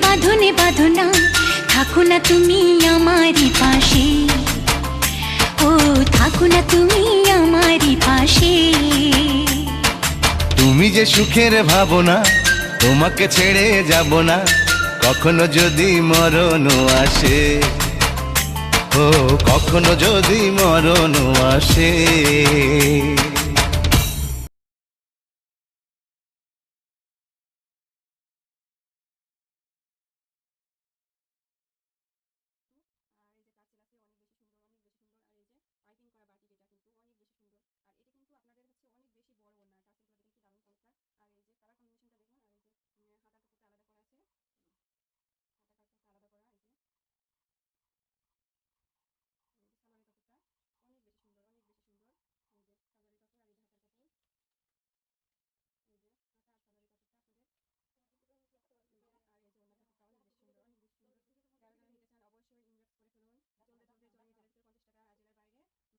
বাঁধনে বাঁধনা, থাকো না তুমি আমারই পাশে, ও থাকো না তুমি আমারই পাশে। তুমি যে সুখের ভাবনা, তোমাকে ছেড়ে যাব না, কখনো যদি মরণ আসে, ও কখনো যদি মরণ আসে।